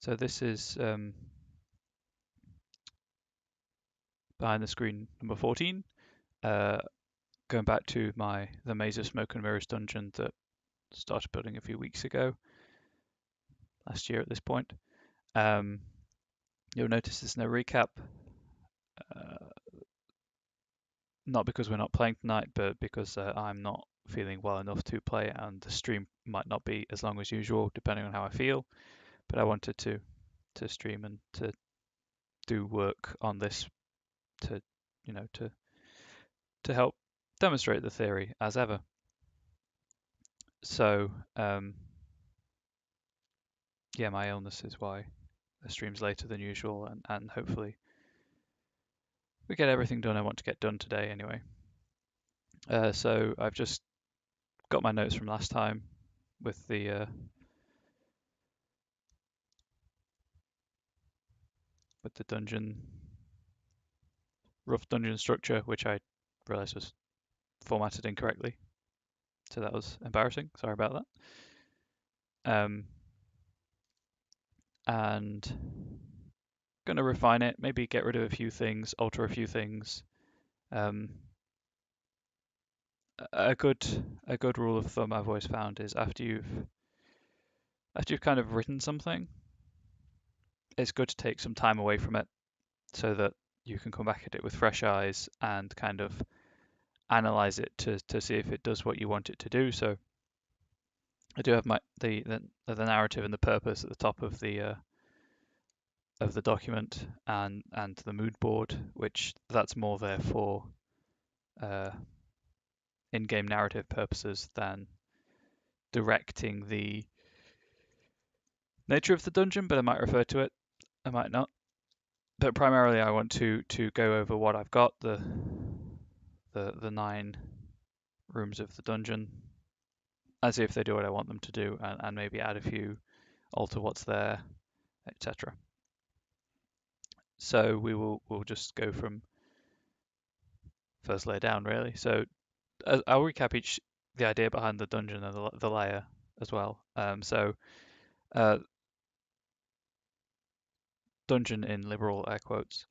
So this is behind the screen number 14. Going back to the Maze of Smoke and Mirrors dungeon that started building a few weeks ago, last year at this point. You'll notice there's no recap, not because we're not playing tonight, but because I'm not feeling well enough to play, and the stream might not be as long as usual, depending on how I feel. But I wanted to stream and to do work on this to, to help demonstrate the theory as ever. So, yeah, my illness is why the stream's later than usual, and hopefully we get everything done I want to get done today anyway. So I've just got my notes from last time with the rough dungeon structure, which I realized was formatted incorrectly. So that was embarrassing. Sorry about that. And going to refine it, maybe get rid of a few things, alter a few things. A good rule of thumb I've always found is after you've kind of written something, it's good to take some time away from it so that you can come back at it with fresh eyes and kind of analyze it to see if it does what you want it to do. So I do have the narrative and the purpose at the top of the document and the mood board, which that's more there for in-game narrative purposes than directing the nature of the dungeon, but I might refer to it, I might not. But primarily I want to go over what I've got, the 9 rooms of the dungeon, as if they do what I want them to do, and maybe add a few, alter what's there, etc. So we'll just go from first layer down really. So I'll recap the idea behind the dungeon and the layer as well. Dungeon in liberal air quotes.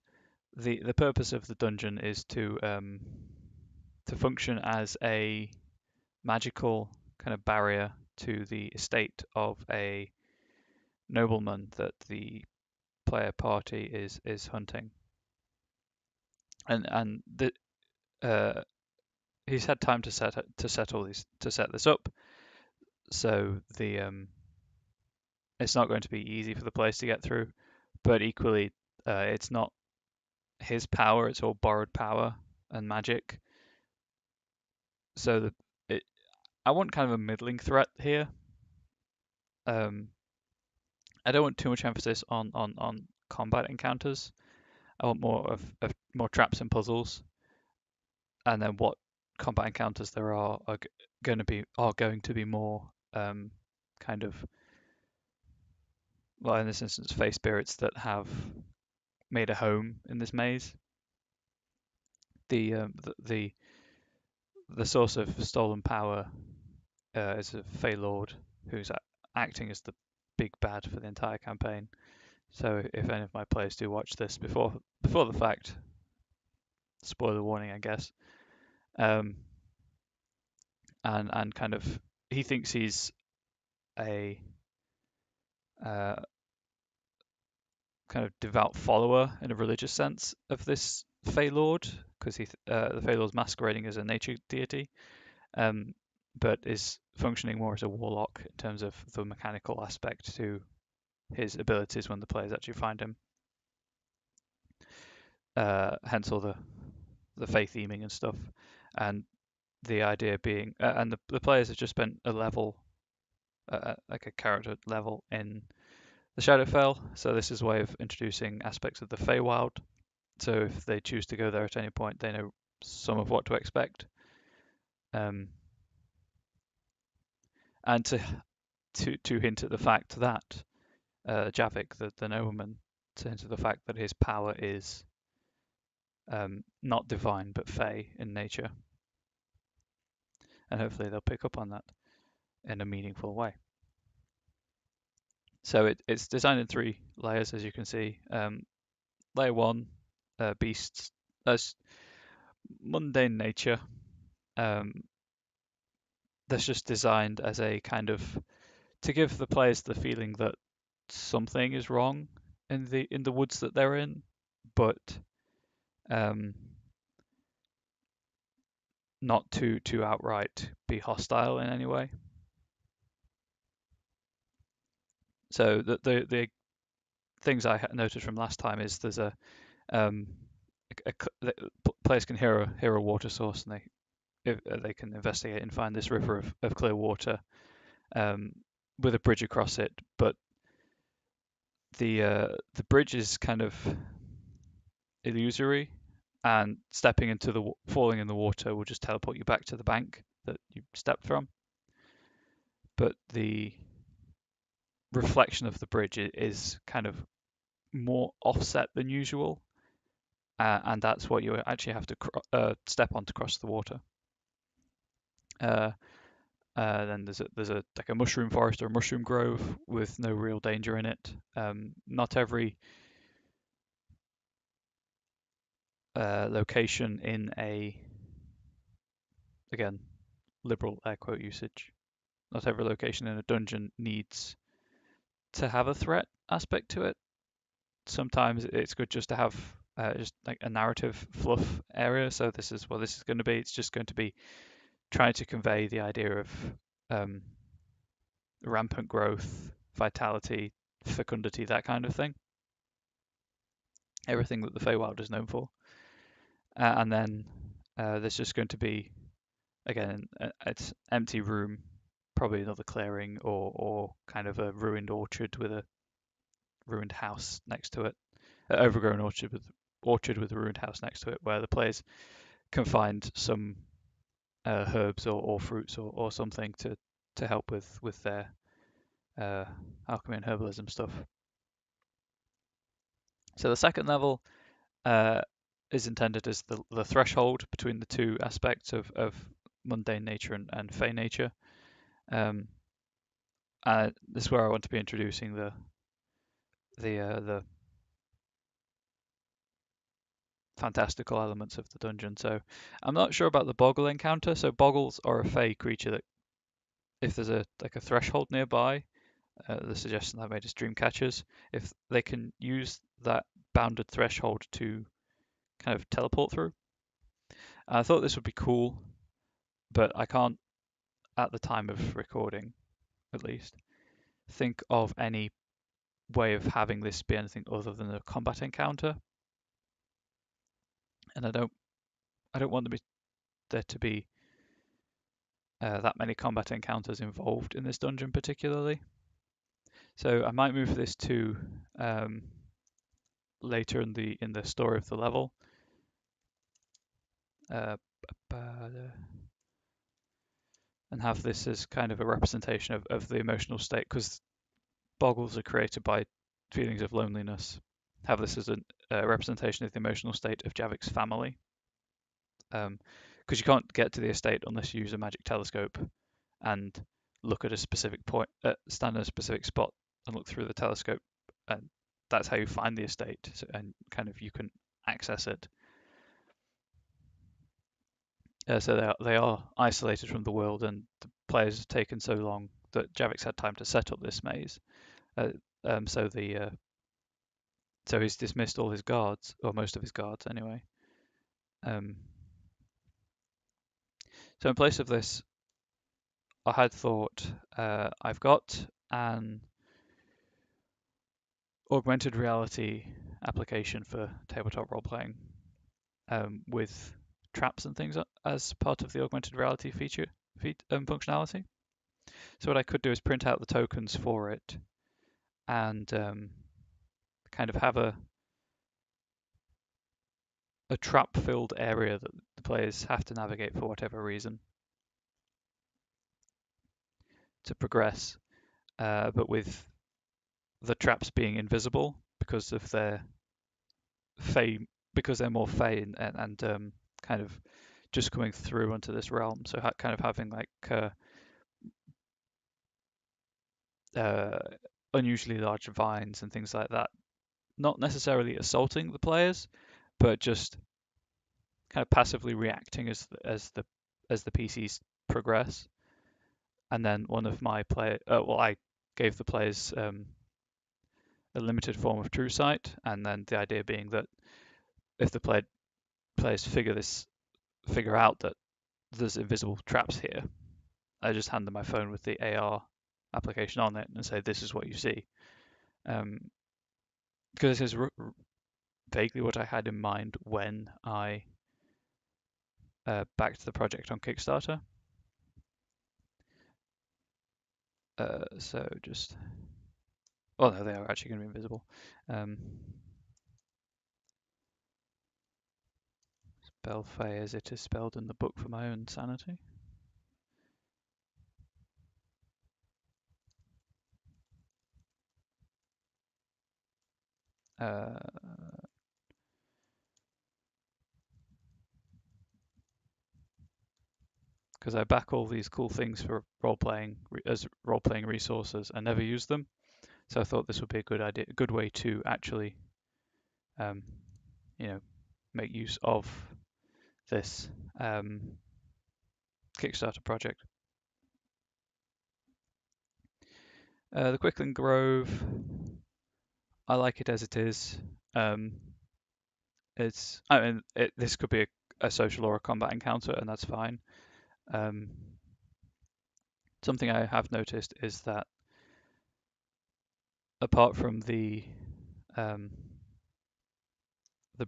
The purpose of the dungeon is to function as a magical kind of barrier to the estate of a nobleman that the player party is hunting, and he's had time to set this up, so it's not going to be easy for the players to get through, but equally it's not his power, it's all borrowed power and magic. So I want kind of a middling threat here. I don't want too much emphasis on combat encounters. I want more of more traps and puzzles, and then what combat encounters there are going to be more kind of, well, in this instance, fey spirits that have made a home in this maze. The source of stolen power is a fey lord who's acting as the big bad for the entire campaign. So if any of my players do watch this before the fact, spoiler warning, I guess. And kind of he thinks he's a kind of devout follower in a religious sense of this Fey Lord, because the Fey Lord's masquerading as a nature deity, but is functioning more as a warlock in terms of the mechanical aspect to his abilities when the players actually find him. Hence all the Fey theming and stuff, and the idea being, and the players have just spent a level, like a character level in the Shadowfell, so this is a way of introducing aspects of the Feywild. So if they choose to go there at any point, they know some of what to expect. And to hint at the fact that Javik, the nobleman, to hint at the fact that his power is not divine but Fey in nature. And hopefully they'll pick up on that in a meaningful way. So it's designed in 3 layers, as you can see. Layer 1, beasts, that's mundane nature. Um, that's just designed as a kind of to give the players the feeling that something is wrong in the woods that they're in, but um, not to outright be hostile in any way. So the things I noted from last time is there's um, players can hear a water source, and they can investigate and find this river of clear water um, with a bridge across it. But the bridge is kind of illusory, and stepping into the falling in the water will just teleport you back to the bank that you stepped from. But the reflection of the bridge is kind of more offset than usual, and that's what you actually have to step on to cross the water. Uh, then there's a like a mushroom forest or a mushroom grove with no real danger in it. Not every location in a, again, liberal air quote usage. Not every location in a dungeon needs to have a threat aspect to it. Sometimes it's good just to have just like a narrative fluff area. So this is what this is going to be. It's just going to be trying to convey the idea of um, rampant growth, vitality, fecundity, that kind of thing. Everything that the Feywild is known for. And then there's just going to be, again, it's empty room, probably another clearing or kind of a ruined orchard with a ruined house next to it, overgrown orchard with a ruined house next to it, where the players can find some herbs or fruits or something to help with their alchemy and herbalism stuff. So the second level uh, is intended as the threshold between the two aspects of mundane nature and fey nature. Um, this is where I want to be introducing the fantastical elements of the dungeon. So I'm not sure about the boggle encounter. So boggles are a fey creature that, if there's a like a threshold nearby, the suggestion I made is dream catchers. If they can use that bounded threshold to kind of teleport through. I thought this would be cool, but I can't, at the time of recording, at least, think of any way of having this be anything other than a combat encounter. And I don't want there to be that many combat encounters involved in this dungeon particularly. So I might move this to later in the story of the level. Uh, and have this as kind of a representation of the emotional state, because boggles are created by feelings of loneliness. Have this as a representation of the emotional state of Javik's family. Because you can't get to the estate unless you use a magic telescope and look at a specific point, stand in a specific spot and look through the telescope, and that's how you find the estate, and kind of you can access it. So they are isolated from the world, and the players have taken so long that Javik's had time to set up this maze. Uh, um, so the uh, so he's dismissed all his guards, or most of his guards anyway. Um, so in place of this, I had thought I've got an augmented reality application for tabletop role playing with traps and things as part of the augmented reality functionality. So what I could do is print out the tokens for it and kind of have a trap-filled area that the players have to navigate for whatever reason to progress, but with the traps being invisible because of their fey, because they're more fey and kind of just coming through onto this realm. So kind of having like uh, unusually large vines and things like that, not necessarily assaulting the players, but just kind of passively reacting as the PCs progress. And then one of my I gave the players a limited form of true sight, and then the idea being that if the players figure out that there's invisible traps here, I just hand them my phone with the AR application on it and say, "This is what you see." Because this is vaguely what I had in mind when I backed the project on Kickstarter. So just, well, no, they are actually going to be invisible. Spell Fae as it is spelled in the book for my own sanity. Because I back all these cool things for role-playing as role-playing resources and never use them. So I thought this would be a good way to actually, um, make use of this Kickstarter project. The Quickling Grove, I like it as it is. This could be a social or a combat encounter, and that's fine. Something I have noticed is that apart from the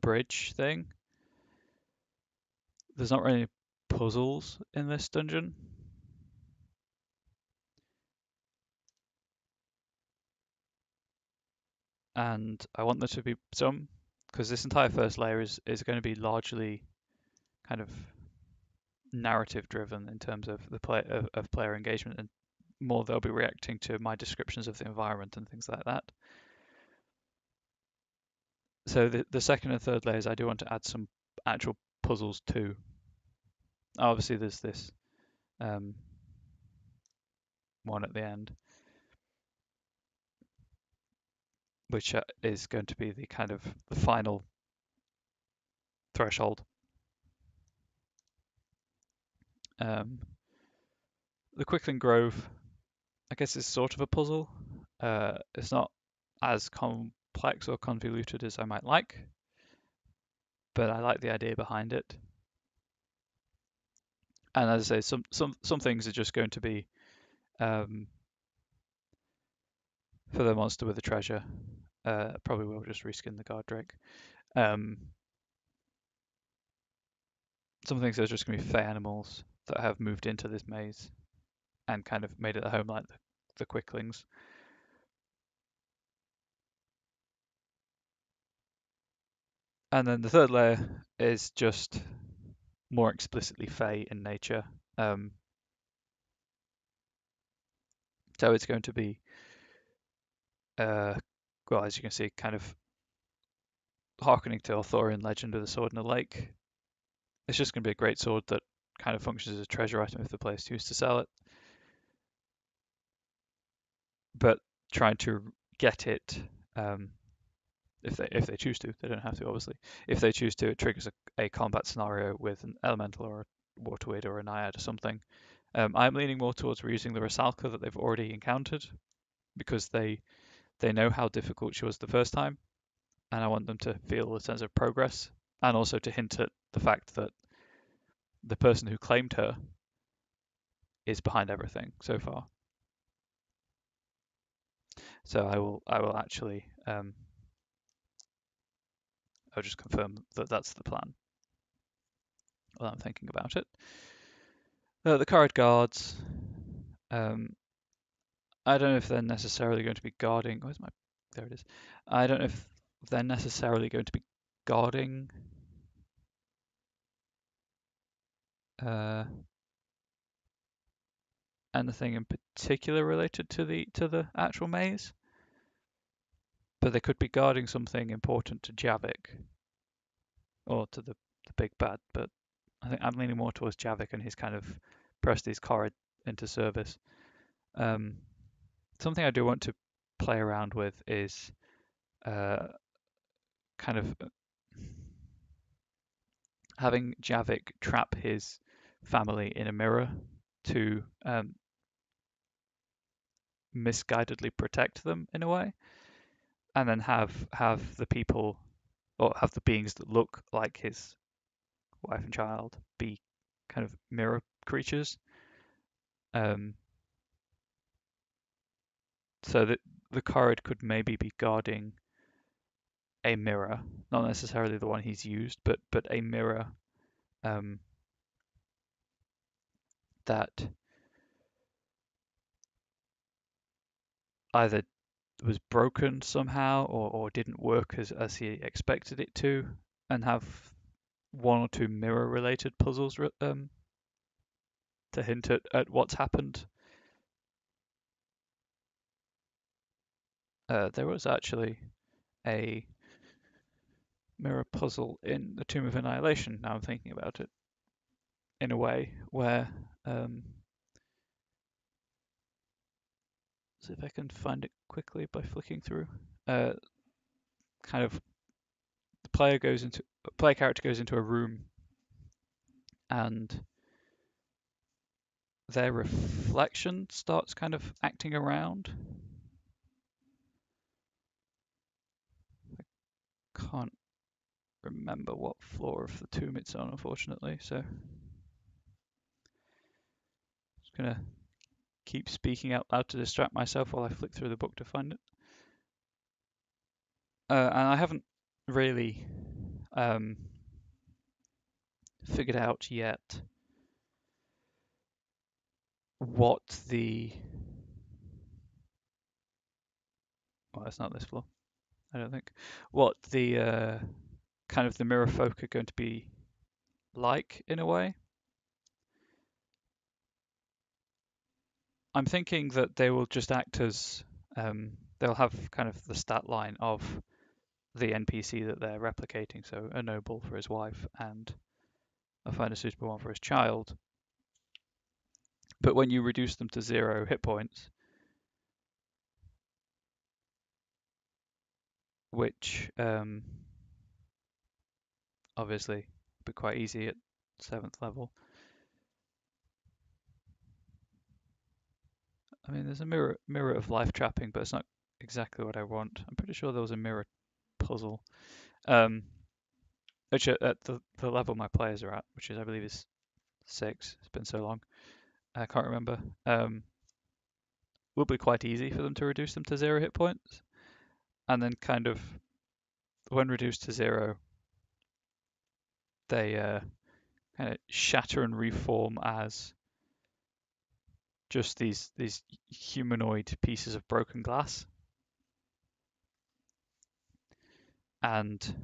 bridge thing, there's not really puzzles in this dungeon. And I want there to be some, because this entire first layer is going to be largely kind of narrative driven in terms of the player engagement, and more they'll be reacting to my descriptions of the environment and things like that. So the second and third layers, I do want to add some actual puzzles too. Obviously, there's this one at the end, which is going to be the kind of the final threshold. The Quickling Grove, I guess, is sort of a puzzle. It's not as complex or convoluted as I might like, but I like the idea behind it. And as I say, some things are just going to be for the monster with the treasure. Probably will just reskin the guard drake. Some things are just going to be fey animals that have moved into this maze and kind of made it a home, like the quicklings. And then the third layer is just more explicitly fey in nature. So it's going to be, well, as you can see, kind of harkening to Arthurian legend of the sword in the lake. It's just going to be a great sword that kind of functions as a treasure item if the players choose to sell it. But trying to get it, if they choose to, they don't have to, obviously. If they choose to, it triggers a combat scenario with an elemental or a water wizard or a naiad or something. I'm leaning more towards reusing the Rusalka that they've already encountered, because they know how difficult she was the first time, and I want them to feel a sense of progress, and also to hint at the fact that the person who claimed her is behind everything so far. So I will actually I'll just confirm that that's the plan while I'm thinking about it. The Current Guards, I don't know if they're necessarily going to be guarding. Where's my? There it is. I don't know if they're necessarily going to be guarding anything in particular related to the actual maze, but they could be guarding something important to Javik or to the big bad. But I think I'm leaning more towards Javik and his kind of Prestes Corrid into service. Something I do want to play around with is kind of having Javik trap his family in a mirror to misguidedly protect them in a way, and then have the people or have the beings that look like his wife and child be kind of mirror creatures. Um, so that the card could maybe be guarding a mirror, not necessarily the one he's used, but a mirror um, that either was broken somehow or didn't work as he expected it to, and have one or two mirror related puzzles to hint at what's happened. There was actually a mirror puzzle in the Tomb of Annihilation, now I'm thinking about it, in a way where see if I can find it quickly by flicking through. Kind of the player character goes into a room and their reflection starts kind of acting around. I can't remember what floor of the tomb it's on, unfortunately, so just gonna keep speaking out loud to distract myself while I flick through the book to find it. And I haven't really figured out yet what well, it's not this floor, I don't think, what the kind of the mirror folk are going to be like in a way. I'm thinking that they will just act as they'll have kind of the stat line of the NPC that they're replicating, so a noble for his wife and I find a suitable one for his child. But when you reduce them to 0 hit points, which obviously would be quite easy at 7th level. I mean, there's a mirror of life trapping, but it's not exactly what I want. I'm pretty sure there was a mirror puzzle, which at the level my players are at, which is I believe is 6. It's been so long, I can't remember. Will be quite easy for them to reduce them to 0 hit points, and then kind of when reduced to 0, they kind of shatter and reform as just these humanoid pieces of broken glass, and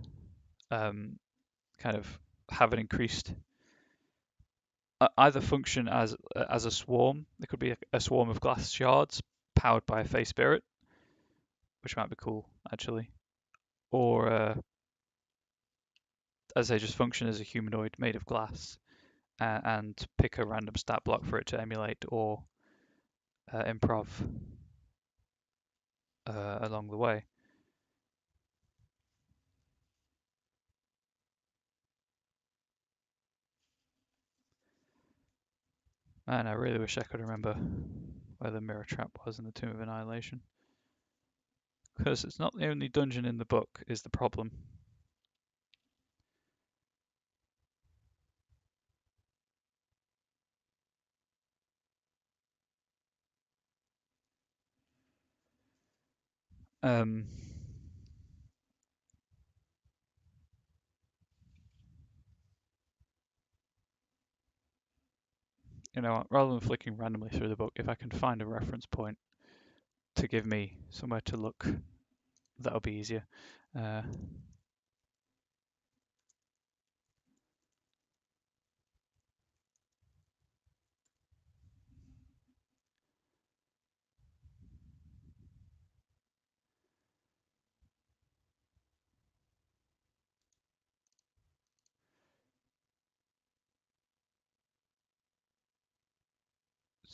kind of have an increased either function as a swarm. There could be a swarm of glass shards powered by a Fey spirit, which might be cool actually, or as they just function as a humanoid made of glass and pick a random stat block for it to emulate or improv along the way. Man, I really wish I could remember where the mirror trap was in the Tomb of Annihilation. Because it's not the only dungeon in the book is the problem. Um, you know, rather than flicking randomly through the book, if I can find a reference point to give me somewhere to look, that'll be easier.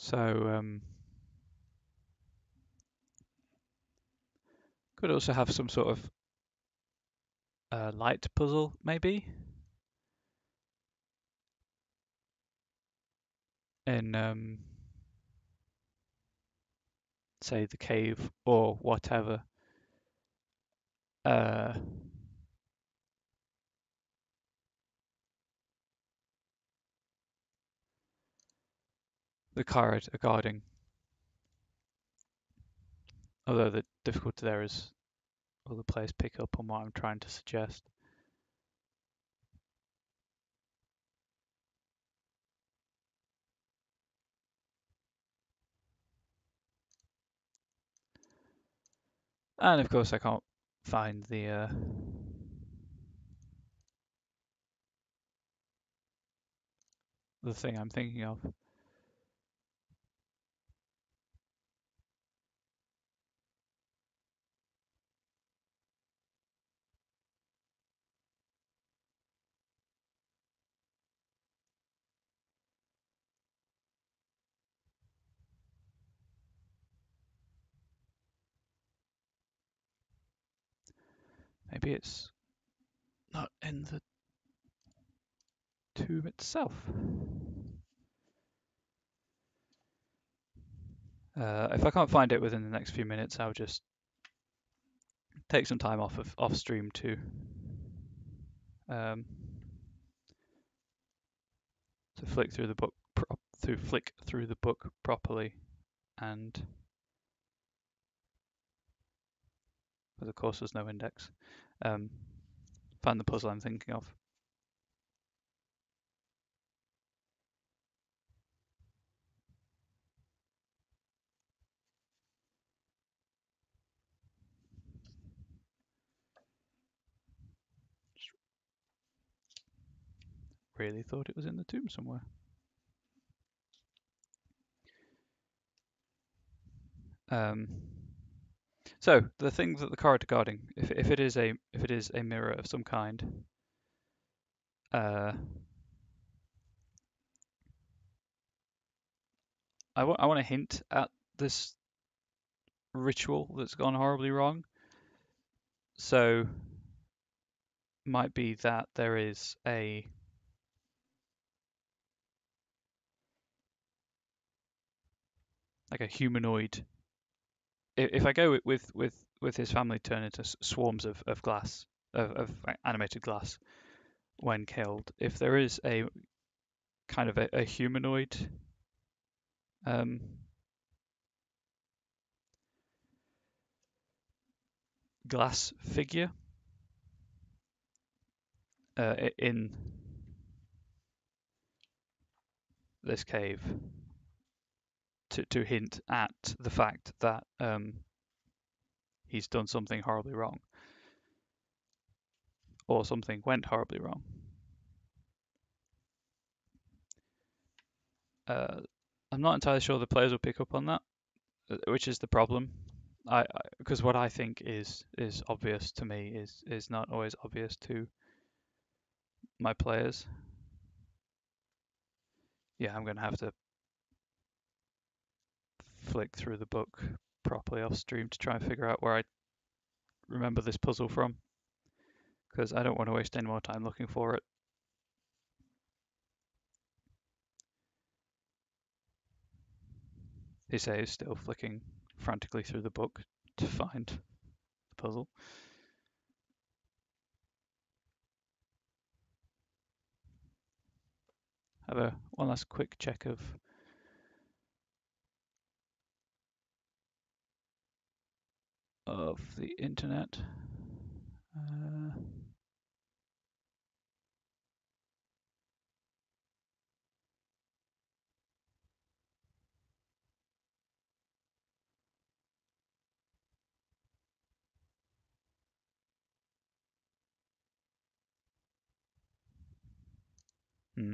So Could also have some sort of light puzzle, maybe, in say the cave or whatever. Uh, the card are guarding. Although the difficulty there is will the players pick up on what I'm trying to suggest. And of course I can't find the thing I'm thinking of. Maybe it's not in the tomb itself. If I can't find it within the next few minutes, I'll just take some time off stream um, to flick through the book properly, and but of course there's no index. Find the puzzle I'm thinking of. Really thought it was in the tomb somewhere. So the thing that the card are guarding, if it is a mirror of some kind, I want to hint at this ritual that's gone horribly wrong. So might be that there is like a humanoid. If I go with his family turn into swarms of glass of animated glass when killed, if there is a kind of a humanoid um, glass figure in this cave to hint at the fact that he's done something horribly wrong or something went horribly wrong. I'm not entirely sure the players will pick up on that, which is the problem. Because what I think is obvious to me is not always obvious to my players. Yeah, I'm going to have to flick through the book properly off stream to try and figure out where I remember this puzzle from, because I don't want to waste any more time looking for it. Hisei is still flicking frantically through the book to find the puzzle. Have one last quick check of the internet. Hmm.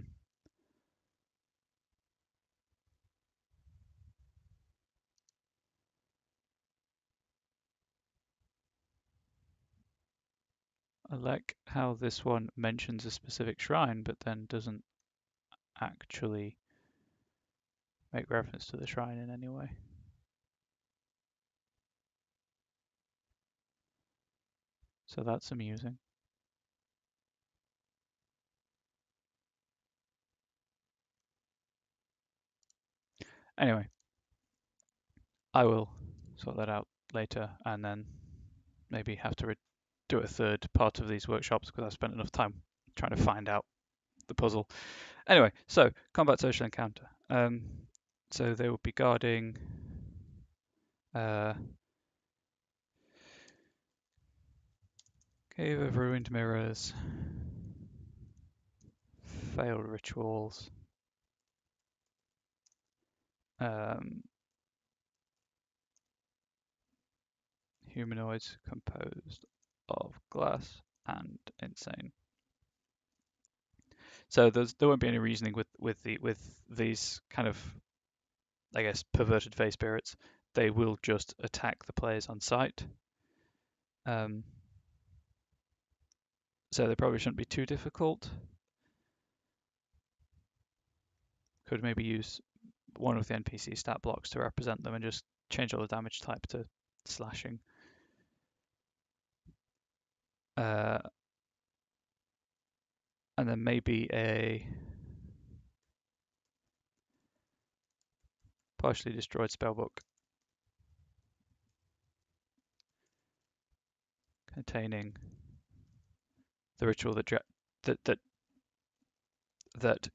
I like how this one mentions a specific shrine, but then doesn't actually make reference to the shrine in any way. So that's amusing. Anyway, I will sort that out later and then maybe have to do a third part of these workshops because I've spent enough time trying to find out the puzzle. Anyway, so combat social encounter. So they will be guarding Cave of Ruined Mirrors, Failed Rituals, humanoids composed of glass, and insane. So there won't be any reasoning with these kind of, I guess, perverted face spirits. They will just attack the players on sight. So they probably shouldn't be too difficult. Could maybe use one of the NPC stat blocks to represent them and just change all the damage type to slashing. And then maybe a partially destroyed spellbook containing the ritual that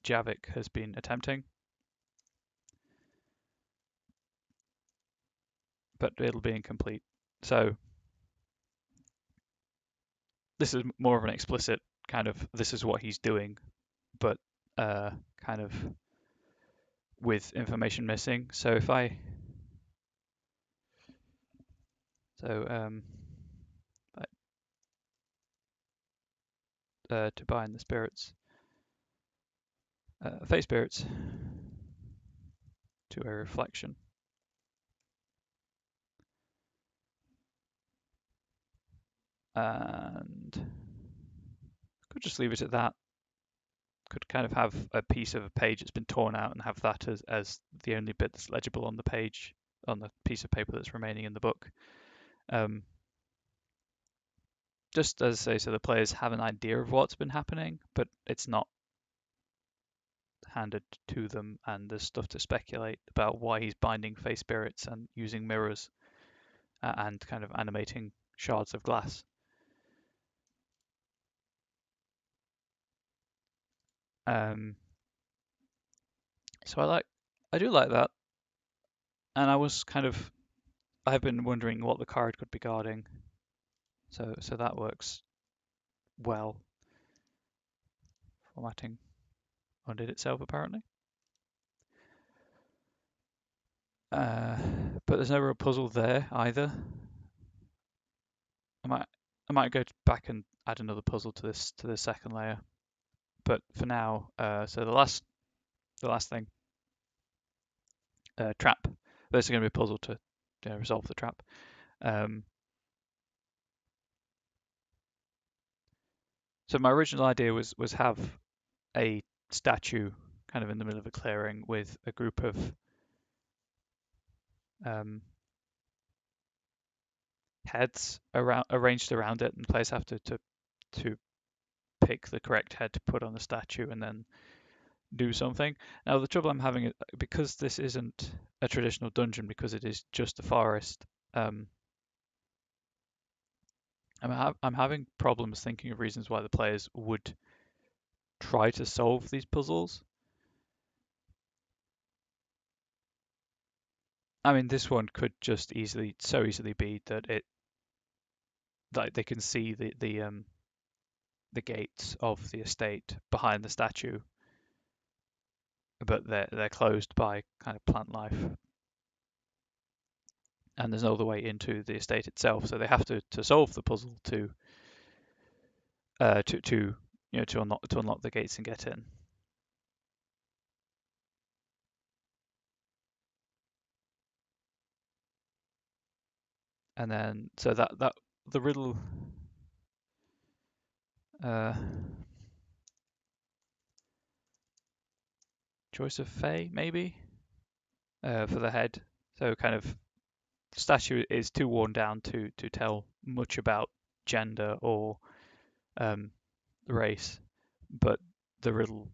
Javik has been attempting, but it'll be incomplete. So this is more of an explicit kind of this is what he's doing, but kind of with information missing. So if I to bind the spirits, face spirits to a reflection. And could just leave it at that. Could kind of have a piece of a page that's been torn out and have that as the only bit that's legible on the page, on the piece of paper that's remaining in the book. Just as I say, so the players have an idea of what's been happening, but it's not handed to them, and there's stuff to speculate about why he's binding face spirits and using mirrors and kind of animating shards of glass. So I do like that, and I've been wondering what the card could be guarding. So that works well. Formatting undid itself apparently. But there's no real puzzle there either. I might go back and add another puzzle to the second layer. But for now, so the last thing, trap. There's going to be a puzzle to resolve the trap. So my original idea was have a statue kind of in the middle of a clearing with a group of heads arranged around it, and players have to pick the correct head to put on the statue and then do something. Now the trouble I'm having is because this isn't a traditional dungeon, because it is just a forest. I'm having problems thinking of reasons why the players would try to solve these puzzles. I mean, this one could just so easily be that they can see the gates of the estate behind the statue, but they're closed by kind of plant life, and there's no other way into the estate itself. So they have to solve the puzzle to unlock the gates and get in. And then so that the riddle choice of Fey maybe for the head. So kind of statue is too worn down to tell much about gender or race, but the riddle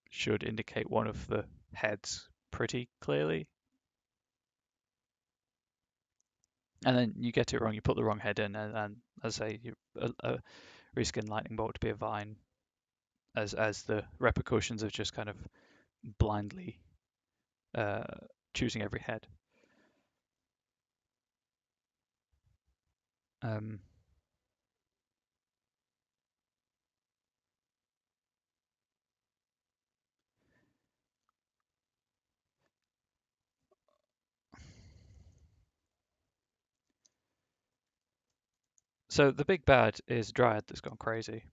should indicate one of the heads pretty clearly. And then you get it wrong, you put the wrong head in, and as I say, you reskin lightning bolt to be a vine, as the repercussions of just kind of blindly choosing every head. So the big bad is Dryad that's gone crazy,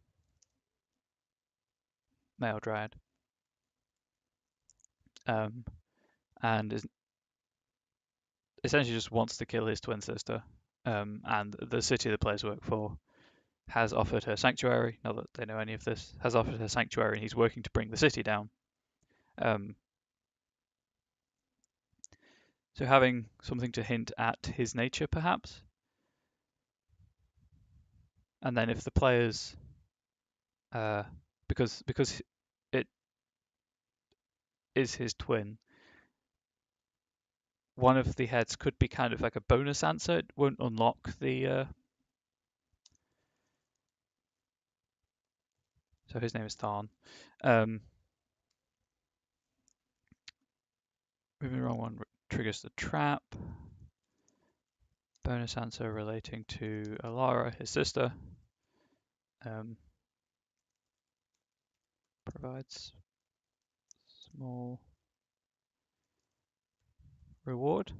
male Dryad, and is essentially just wants to kill his twin sister. And the city the players work for has offered her sanctuary. Not that they know any of this, has offered her sanctuary, and he's working to bring the city down. So having something to hint at his nature, perhaps. And then if the players, because it is his twin, one of the heads could be kind of like a bonus answer. It won't unlock the. So his name is Tharn. Moving the wrong one triggers the trap. Bonus answer relating to Alara, his sister. Provides small reward.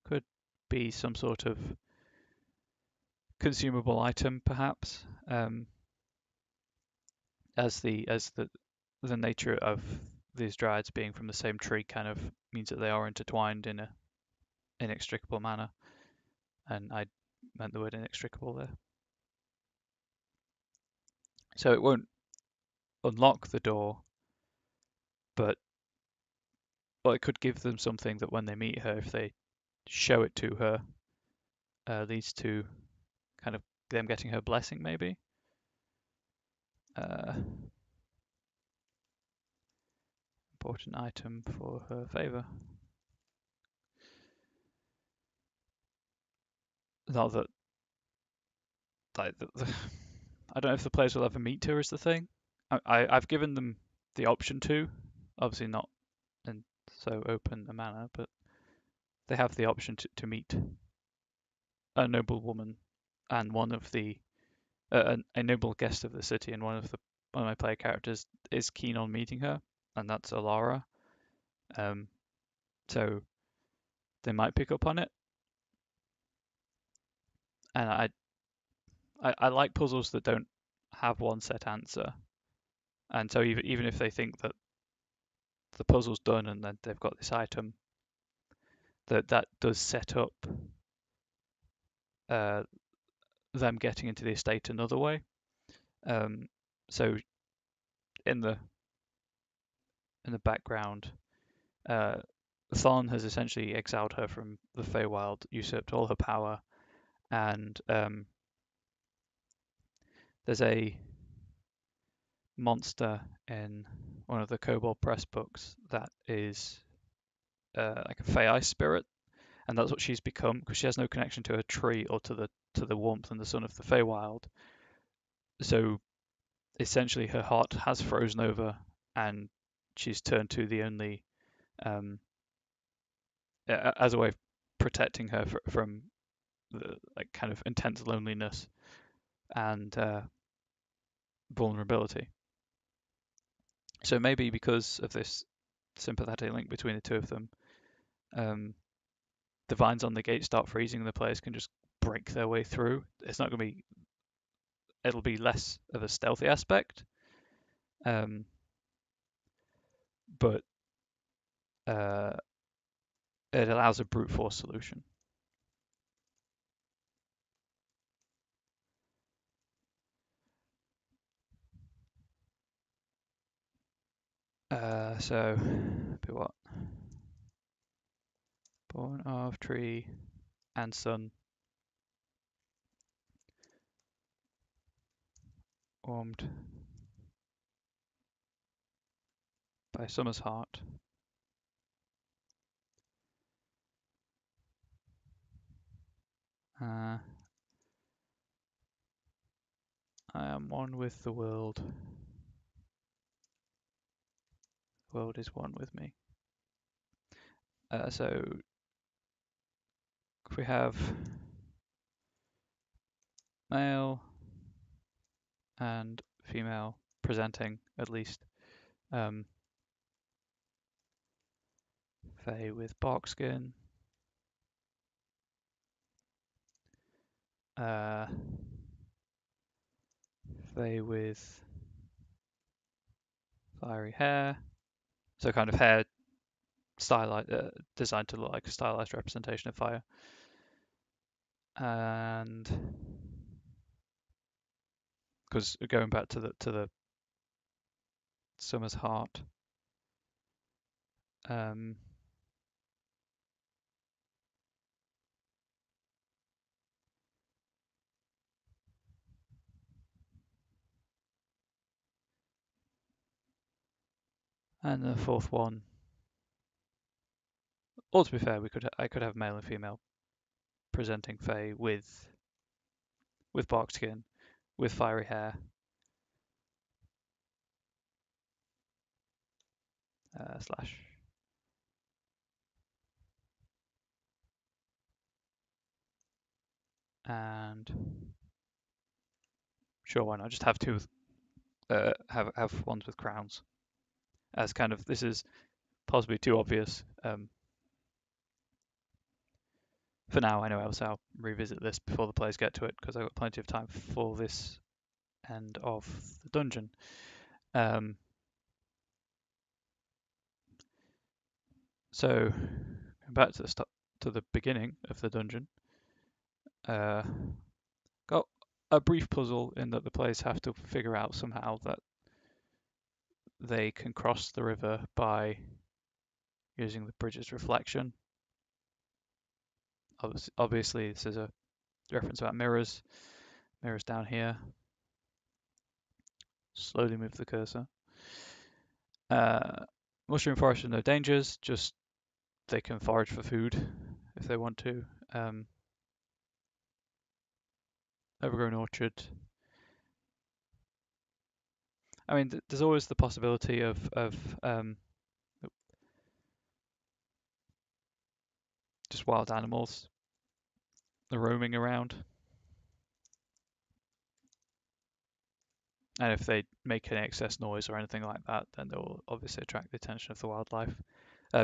Could be some sort of consumable item, perhaps. As the nature of these dryads being from the same tree kind of means that they are intertwined in a inextricable manner, and I meant the word inextricable there. So it won't unlock the door, but it could give them something that when they meet her, if they show it to her, leads to kind of them getting her blessing, maybe. Important item for her favor. Not that, like, I don't know if the players will ever meet her is the thing. I've given them the option to, obviously not in so open a manner, but they have the option to meet a noble woman and one of the a noble guest of the city, and one of my player characters is keen on meeting her, and that's Alara. So they might pick up on it, and I like puzzles that don't have one set answer, and so even if they think that the puzzle's done and then they've got this item, that does set up them getting into the estate another way. So in the background, Thorn has essentially exiled her from the Feywild, usurped all her power, and there's a monster in one of the Kobold Press books that is like a Fey ice spirit, and that's what she's become because she has no connection to a tree or to the warmth and the sun of the Feywild. So essentially, her heart has frozen over, and she's turned to the only as a way of protecting her from the like kind of intense loneliness and vulnerability. So maybe because of this sympathetic link between the two of them, the vines on the gate start freezing and the players can just break their way through. It's not going to be. It'll be less of a stealthy aspect, but it allows a brute force solution. So, be what? Born of tree and sun, warmed by summer's heart. I am one with the world. The world is one with me. So if we have male and female presenting, at least, Fae with bark skin, Fae with fiery hair, so kind of hair stylized, designed to look like a stylized representation of fire, and because going back to the summer's heart, and the fourth one. Or to be fair, I could have male and female presenting Fae with bark skin, with fiery hair, slash. And sure, why not? Just have two, have ones with crowns. As kind of, this is possibly too obvious. For now, anyway, I'll revisit this before the players get to it because I've got plenty of time for this end of the dungeon. So, going back to the beginning of the dungeon, got a brief puzzle in that the players have to figure out somehow that they can cross the river by using the bridge's reflection. Obviously, this is a reference about mirrors. Mirrors down here. Slowly move the cursor. Mushroom forest with no dangers, just they can forage for food if they want to. Overgrown orchard. I mean, there's always the possibility of just wild animals roaming around. And if they make any excess noise or anything like that, then they will obviously attract the attention of the wildlife.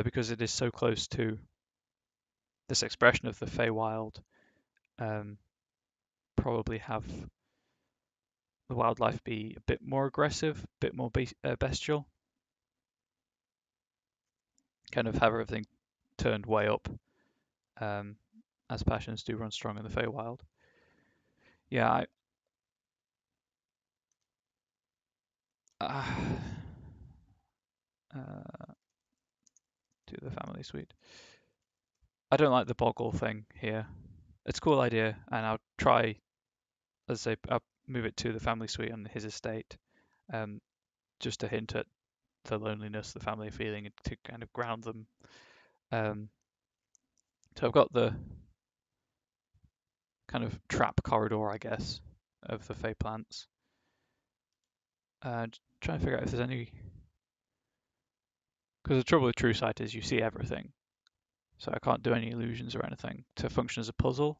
Because it is so close to this expression of the Feywild, probably have the wildlife be a bit more aggressive, a bit more bestial. Kind of have everything turned way up, as passions do run strong in the Feywild. Yeah, to the family suite. I don't like the boggle thing here. It's a cool idea, and I'll try, as I say, I'll move it to the family suite on his estate, just to hint at the loneliness the family are feeling and to kind of ground them. So I've got the kind of trap corridor, I guess, of the Fey plants. Trying to figure out if there's any, because the trouble with True Sight is you see everything, so I can't do any illusions or anything to function as a puzzle.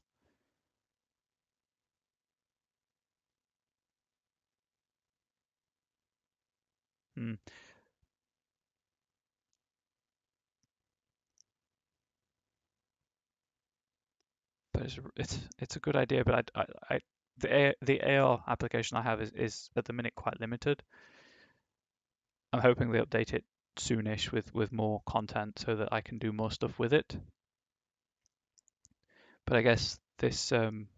But it's a good idea. But the AR application I have is at the minute quite limited. I'm hoping they update it soonish with more content so that I can do more stuff with it. But I guess this will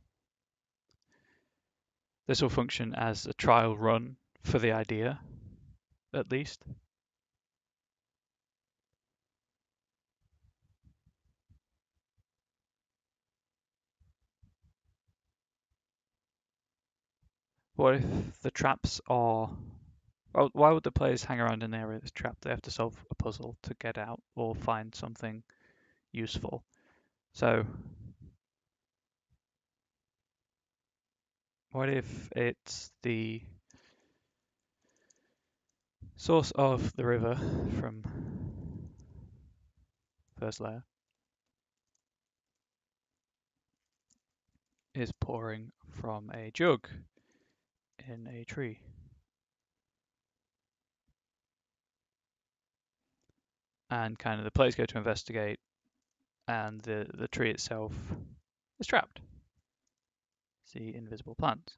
function as a trial run for the idea, at least. What if the traps are... Well, why would the players hang around an area that's trapped? They have to solve a puzzle to get out or find something useful. So what if it's the source of the river from first layer is pouring from a jug in a tree? And kind of the players go to investigate, and the tree itself is trapped. See invisible plants.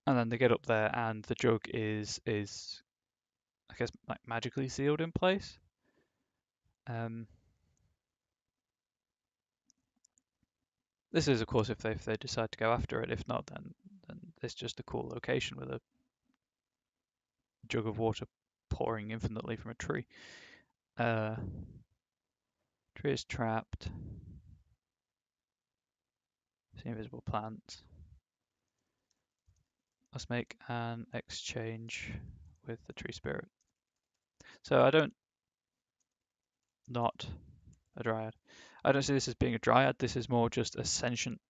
And then they get up there, and the jug is I guess like magically sealed in place. This is, of course, if they decide to go after it. If not, then it's just a cool location with a jug of water pouring infinitely from a tree. Tree is trapped. See invisible plant. Let's make an exchange with the tree spirit. So I don't... Not a dryad. I don't see this as being a dryad. This is more just a sentient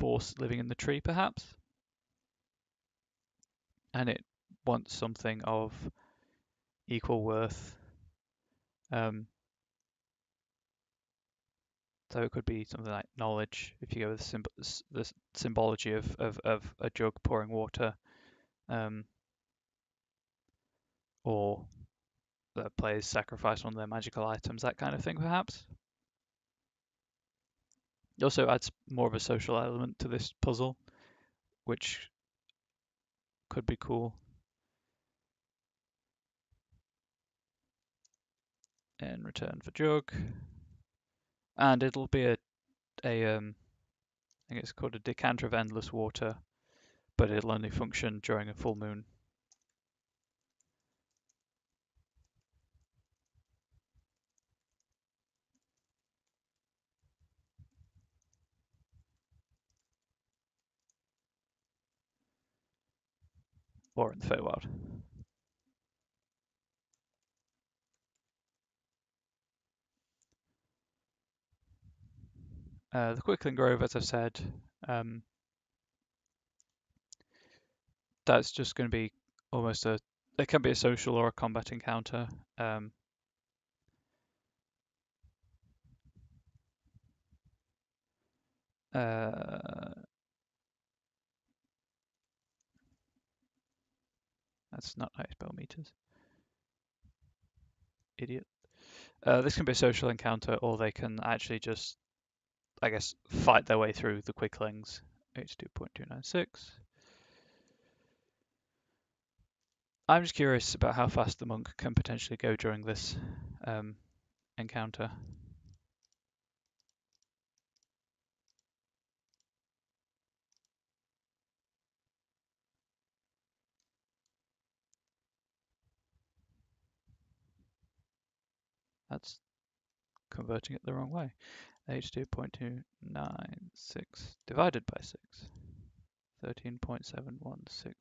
force living in the tree, perhaps. And it wants something of equal worth. So it could be something like knowledge, if you go with the symbology of a jug pouring water, or the players sacrifice one of their magical items, that kind of thing, perhaps. It also adds more of a social element to this puzzle, which could be cool. In return for jug, and it'll be I think it's called a decanter of endless water, but it'll only function during a full moon. Or in the Feywild. The Quickling Grove, as I've said, that's just going to be almost a... It can be a social or a combat encounter. That's not how you spell meters. Idiot. This can be a social encounter, or they can actually just, I guess, fight their way through the Quicklings. H2.296. I'm just curious about how fast the monk can potentially go during this encounter. That's converting it the wrong way. H2.296 divided by 6. 13.716.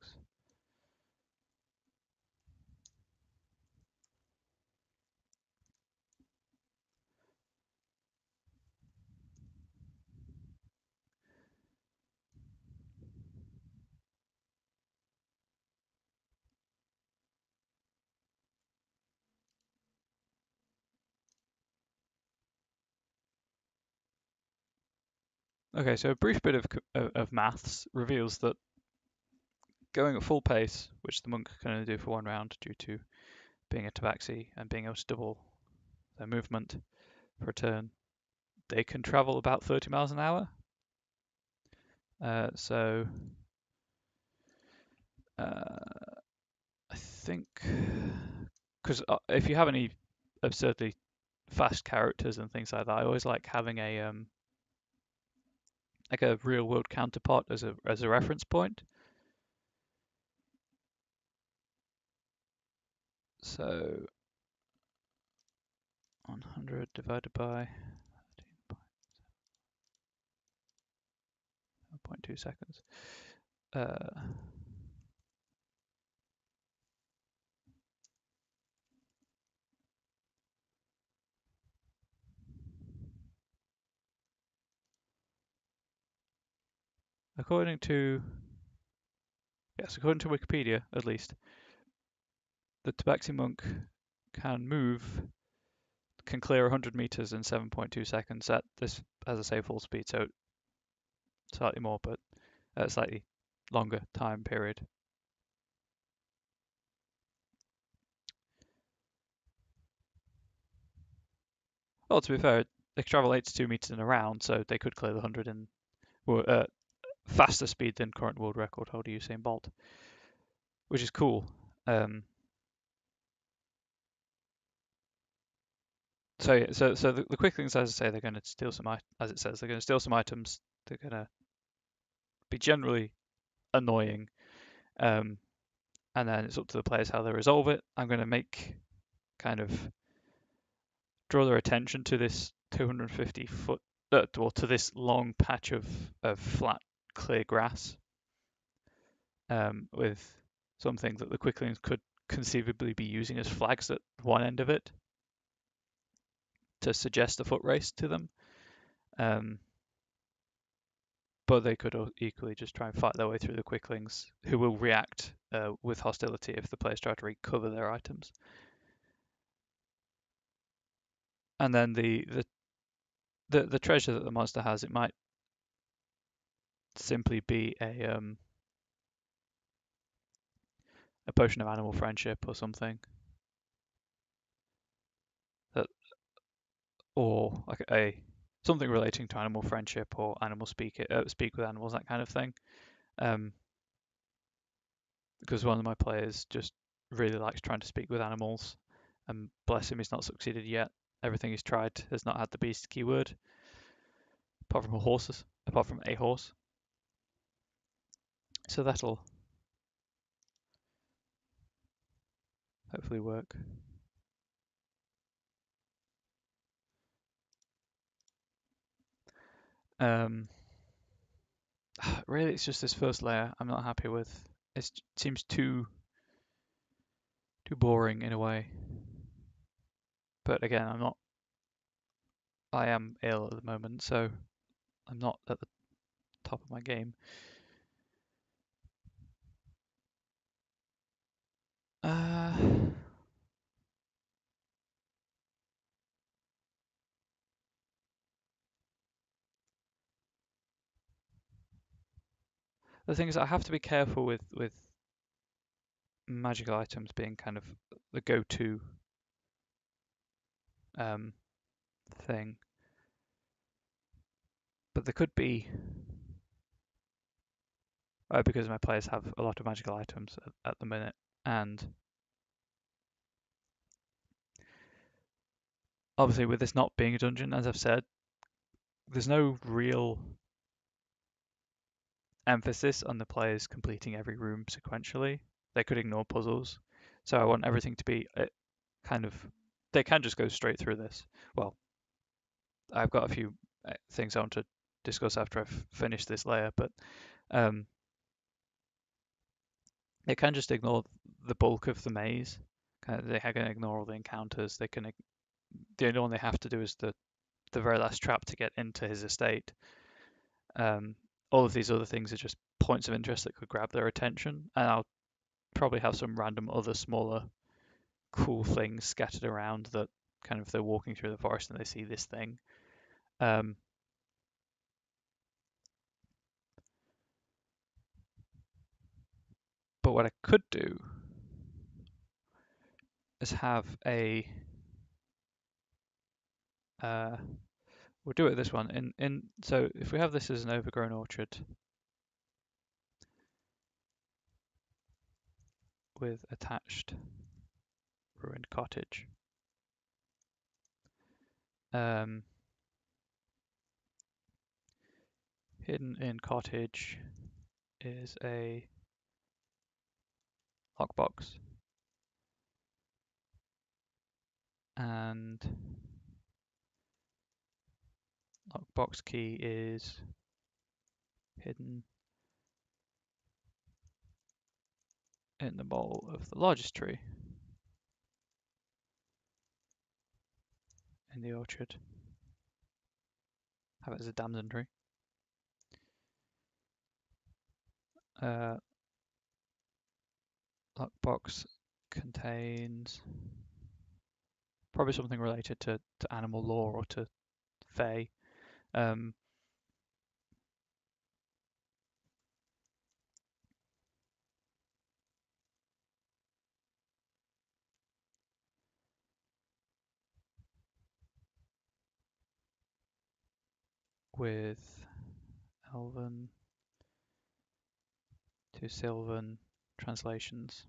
Okay, so a brief bit of maths reveals that going at full pace, which the monk can only do for one round due to being a tabaxi and being able to double their movement per turn, they can travel about 30 miles an hour. So I think, because if you have any absurdly fast characters and things like that, I always like having a like a real world counterpart as a reference point. So 100 divided by 13.2 seconds. According to Wikipedia, at least, the Tabaxi monk can clear 100 meters in 7.2 seconds at this, as I say, full speed, so slightly more, but at a slightly longer time period. Well, to be fair, they could travel 82 meters in a round, so they could clear the 100 in faster speed than current world record holder Usain Bolt, which is cool. So the quick things, as I say, they're going to steal some, as it says, they're going to steal some items. They're going to be generally annoying, and then it's up to the players how they resolve it. I'm going to draw their attention to this 250 foot, or to this long patch of flat, clear grass, with something that the quicklings could conceivably be using as flags at one end of it to suggest a foot race to them. But they could equally just try and fight their way through the quicklings, who will react with hostility if the players try to recover their items. And then the treasure that the monster has, it might simply be a potion of animal friendship or something, that, or like something relating to animal friendship or animal speak with animals, that kind of thing. Because one of my players just really likes trying to speak with animals, and bless him, he's not succeeded yet. Everything he's tried has not had the beast keyword, apart from a horse. So that'll hopefully work. Really, it's just this first layer I'm not happy with. It seems too boring in a way. But again, I am ill at the moment, so I'm not at the top of my game. The thing is, I have to be careful with magical items being kind of the go-to thing. But there could be, because my players have a lot of magical items at the minute, and obviously with this not being a dungeon, as I've said, there's no real emphasis on the players completing every room sequentially. They could ignore puzzles. So I want everything to be they can just go straight through this. Well, I've got a few things I want to discuss after I've finished this layer, but they can just ignore the bulk of the maze. They can ignore all the encounters. The only one they have to do is the very last trap to get into his estate. All of these other things are just points of interest that could grab their attention, and I'll probably have some random other smaller cool things scattered around that kind of they're walking through the forest and they see this thing. But what I could do is have we'll do it this one. So if we have this as an overgrown orchard with attached ruined cottage. Hidden in cottage is a lockbox. and lockbox key is hidden in the bole of the largest tree in the orchard. Have it as a damson tree. Lockbox contains probably something related to animal lore or to Fae. With Elven to Sylvan translations.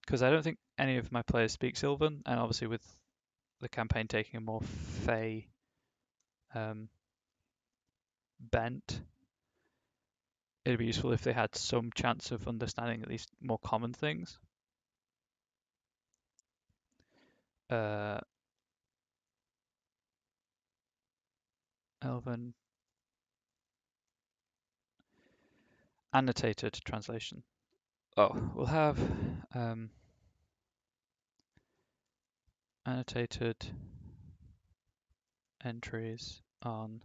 Because I don't think any of my players speak Sylvan, and obviously with the campaign taking a more Fae bent, it'd be useful if they had some chance of understanding at least more common things. Elven annotated translation. Oh, we'll have annotated entries on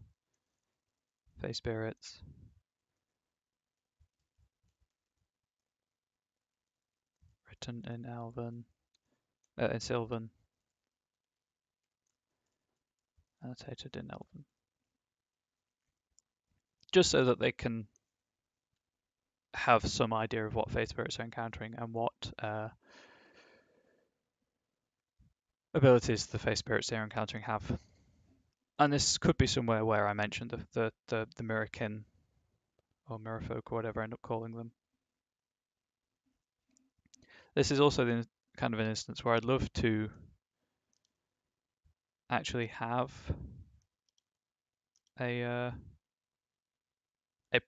Fae spirits written in Elven, in Sylvan, annotated in Elven, just so that they can have some idea of what Fae spirits are encountering and what abilities the Fae spirits they're encountering have. And this could be somewhere where I mentioned the Mirrorkin or Mirrorfolk or whatever I end up calling them. This is also the kind of an instance where I'd love to actually have a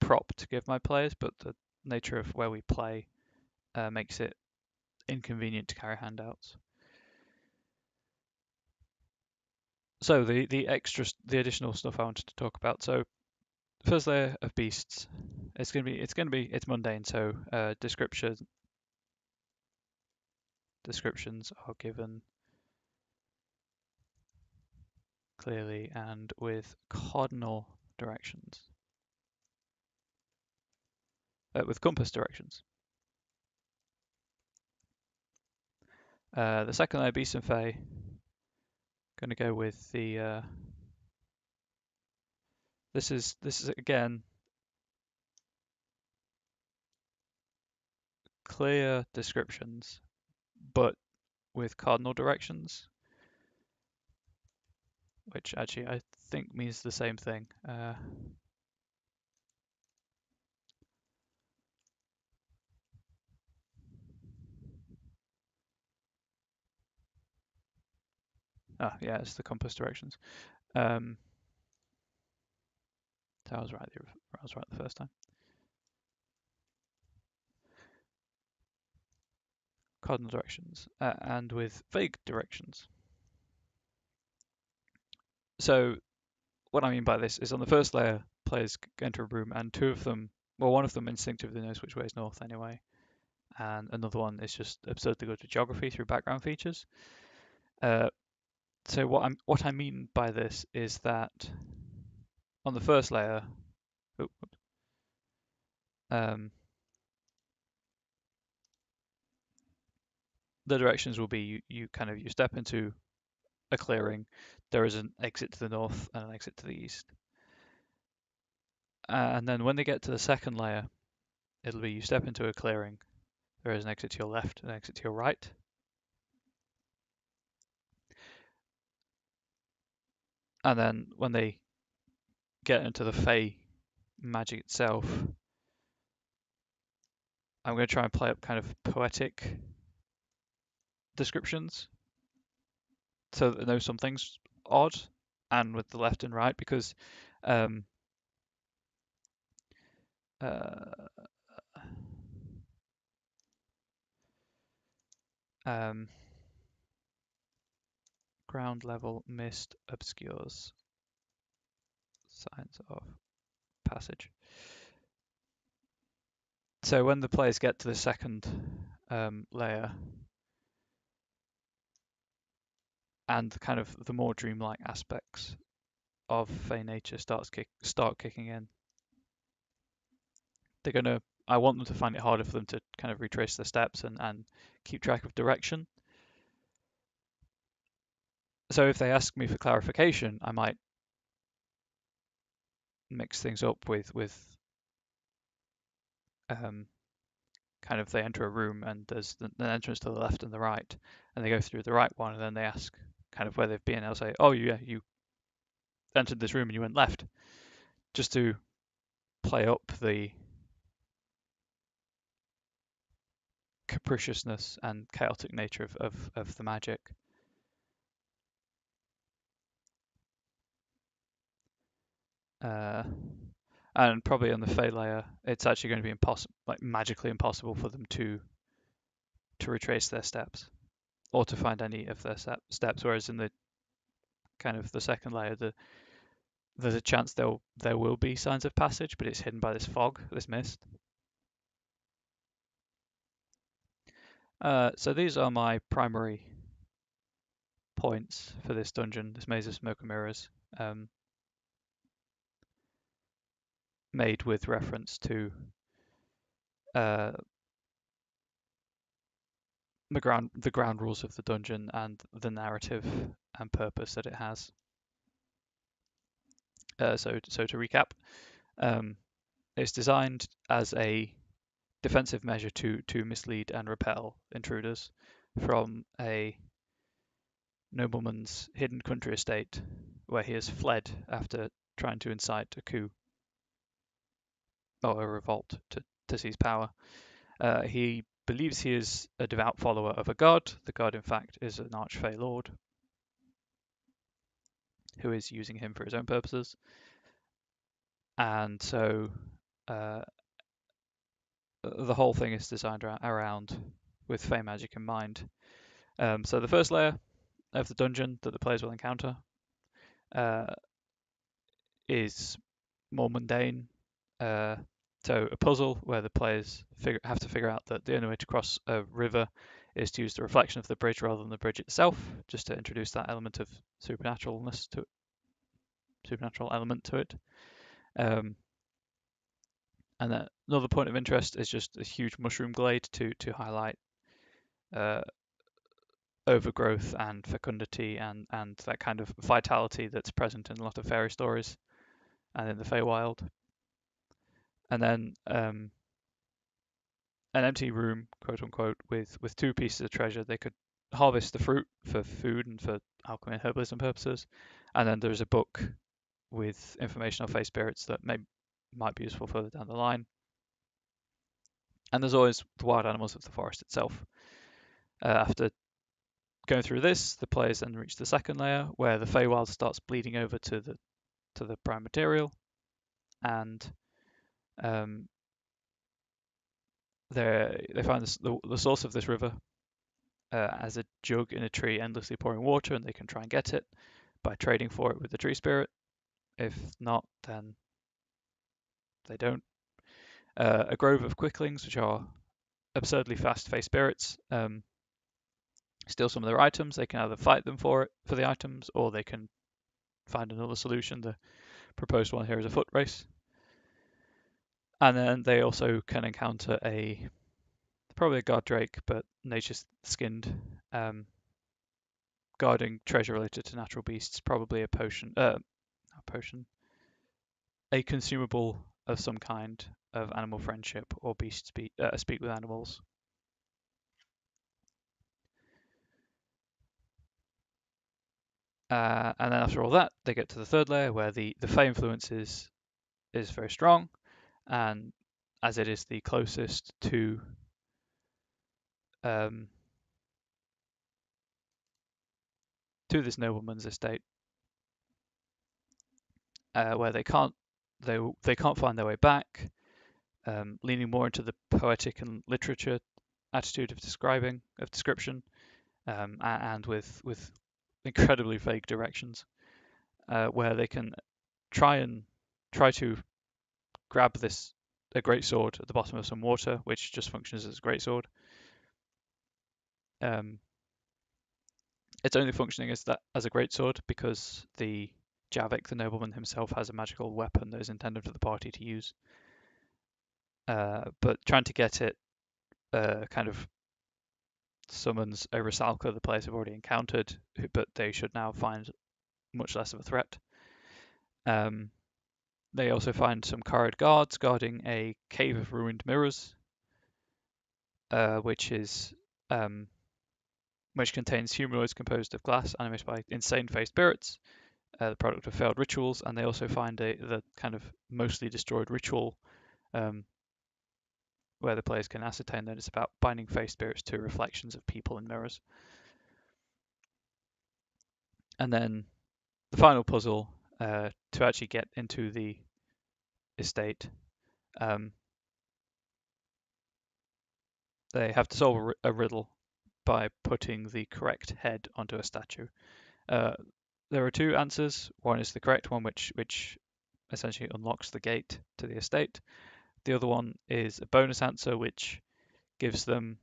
prop to give my players, but the nature of where we play makes it inconvenient to carry handouts. So the additional stuff I wanted to talk about. So first layer of beasts, it's mundane. So descriptions are given clearly and with cardinal directions, with compass directions. The second layer, beasts and fae, going to go with the. This is again clear descriptions, but with cardinal directions, which actually I think means the same thing. Yeah, it's the compass directions. I was right. I was right the first time. Cardinal directions and with vague directions. So what I mean by this is on the first layer, players enter a room and two of them, well, one of them instinctively knows which way is north anyway, and another one is just absurdly good at geography through background features. So what I mean by this is that on the first layer, the directions will be you step into a clearing, there is an exit to the north and an exit to the east. And then when they get to the second layer, it'll be you step into a clearing, there is an exit to your left and an exit to your right. And then when they get into the Fae magic itself, I'm going to try and play up kind of poetic descriptions so that they know something's odd, and with the left and right, because ground level mist obscures signs of passage. So when the players get to the second layer, and kind of the more dreamlike aspects of Fey nature start kicking in, I want them to find it harder for them to kind of retrace their steps and keep track of direction. So if they ask me for clarification, I might mix things up with kind of they enter a room and there's an entrance to the left and the right, and they go through the right one, and then they ask kind of where they've been. I'll say, oh yeah, you entered this room and you went left, just to play up the capriciousness and chaotic nature of the magic. And probably on the Fey layer, it's actually going to be impossible, like magically impossible for them to retrace their steps or to find any of their steps. Whereas in the kind of the second layer, there's a chance there will be signs of passage, but it's hidden by this fog, this mist. So these are my primary points for this dungeon, this maze of smoke and mirrors, made with reference to the ground rules of the dungeon and the narrative and purpose that it has. So to recap, it's designed as a defensive measure to mislead and repel intruders from a nobleman's hidden country estate where he has fled after trying to incite a coup or a revolt to seize power. He believes he is a devout follower of a god. The god, in fact, is an archfey lord who is using him for his own purposes. And so the whole thing is designed around with Fey magic in mind. So the first layer of the dungeon that the players will encounter is more mundane. So a puzzle where the players have to figure out that the only way to cross a river is to use the reflection of the bridge rather than the bridge itself, just to introduce that element of supernatural element to it. And then another point of interest is just a huge mushroom glade to highlight overgrowth and fecundity and that kind of vitality that's present in a lot of fairy stories and in the Feywild. And then an empty room, quote unquote, with two pieces of treasure. They could harvest the fruit for food and for alchemy and herbalism purposes. And then there's a book with information on Fey spirits that might be useful further down the line. And there's always the wild animals of the forest itself. After going through this, the players then reach the second layer where the Feywild starts bleeding over to the prime material, and they find the source of this river as a jug in a tree endlessly pouring water, and they can try and get it by trading for it with the tree spirit. If not, then they don't. A grove of quicklings, which are absurdly fast Fey spirits, steal some of their items. They can either fight them for the items, or they can find another solution. The proposed one here is a foot race. And then they also can encounter probably a guard drake, but nature skinned, guarding treasure related to natural beasts, probably a consumable of some kind of animal friendship or beast speak with animals. And then after all that, they get to the third layer where the Fey influence is very strong, and as it is the closest to this nobleman's estate, where they can't find their way back, leaning more into the poetic and literature attitude of description, and with incredibly vague directions where they can try to grab a great sword at the bottom of some water, which just functions as a great sword. It's only functioning as a great sword because the Javik, the nobleman himself, has a magical weapon that is intended for the party to use. But trying to get it kind of summons a Rusalka the players have already encountered, but they should now find much less of a threat. They also find some Karad guards guarding a cave of ruined mirrors, which contains humanoids composed of glass animated by insane-faced spirits, the product of failed rituals, and they also find the kind of mostly destroyed ritual where the players can ascertain that it's about binding face spirits to reflections of people in mirrors. And then the final puzzle to actually get into the estate, they have to solve a riddle by putting the correct head onto a statue. There are two answers. One is the correct one, which essentially unlocks the gate to the estate. The other one is a bonus answer, which gives them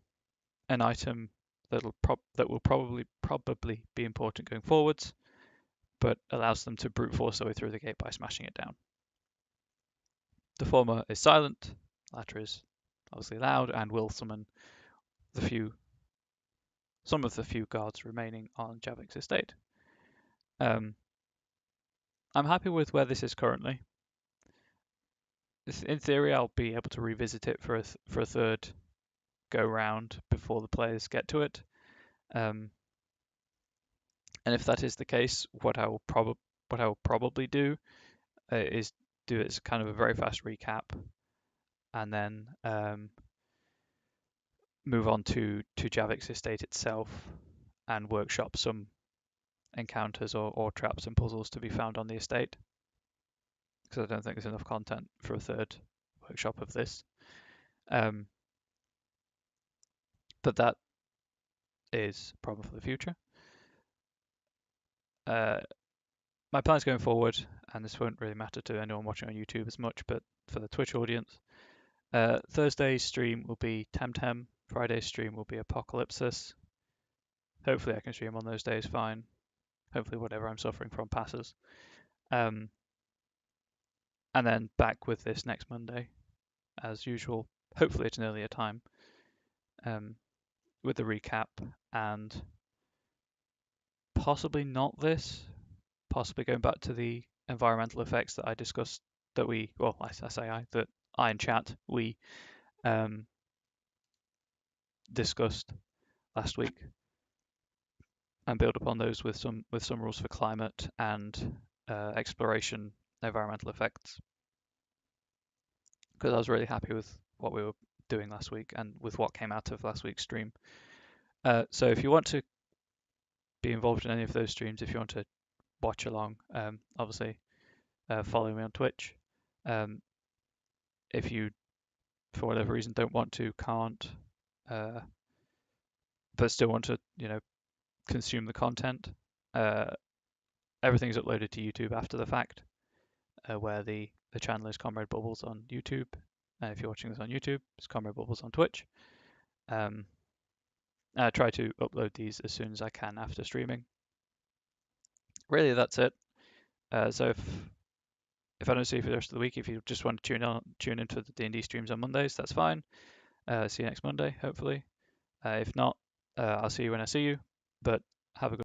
an item that will probably be important going forwards, but allows them to brute force their way through the gate by smashing it down. The former is silent, the latter is obviously loud and will summon some of the few guards remaining on Javik's estate. I'm happy with where this is currently. In theory, I'll be able to revisit it for a third go round before the players get to it. And if that is the case, what I will probably do is do it as kind of a very fast recap, and then move on to Javik's estate itself and workshop some encounters or traps and puzzles to be found on the estate, because I don't think there's enough content for a third workshop of this. But that is a problem for the future. My plans going forward, and this won't really matter to anyone watching on YouTube as much, but for the Twitch audience, Thursday's stream will be Temtem, Friday's stream will be Apocalypsis. Hopefully I can stream on those days fine. Hopefully whatever I'm suffering from passes. And then back with this next Monday, as usual, hopefully at an earlier time, with the recap and possibly not this, possibly going back to the environmental effects that I discussed, that I in chat, we discussed last week, and build upon those with some rules for climate and exploration environmental effects, because I was really happy with what we were doing last week and with what came out of last week's stream. So if you want to be involved in any of those streams, if you want to watch along, obviously follow me on Twitch. If you, for whatever reason, don't want to, can't, but still want to, consume the content, everything's uploaded to YouTube after the fact, where the channel is Comrade Bubbles on YouTube. If you're watching this on YouTube, it's Comrade Bubbles on Twitch. I try to upload these as soon as I can after streaming. Really, that's it. So if I don't see you for the rest of the week, if you just want to tune into the D&D streams on Mondays, that's fine. See you next Monday, hopefully. If not, I'll see you when I see you. But have a good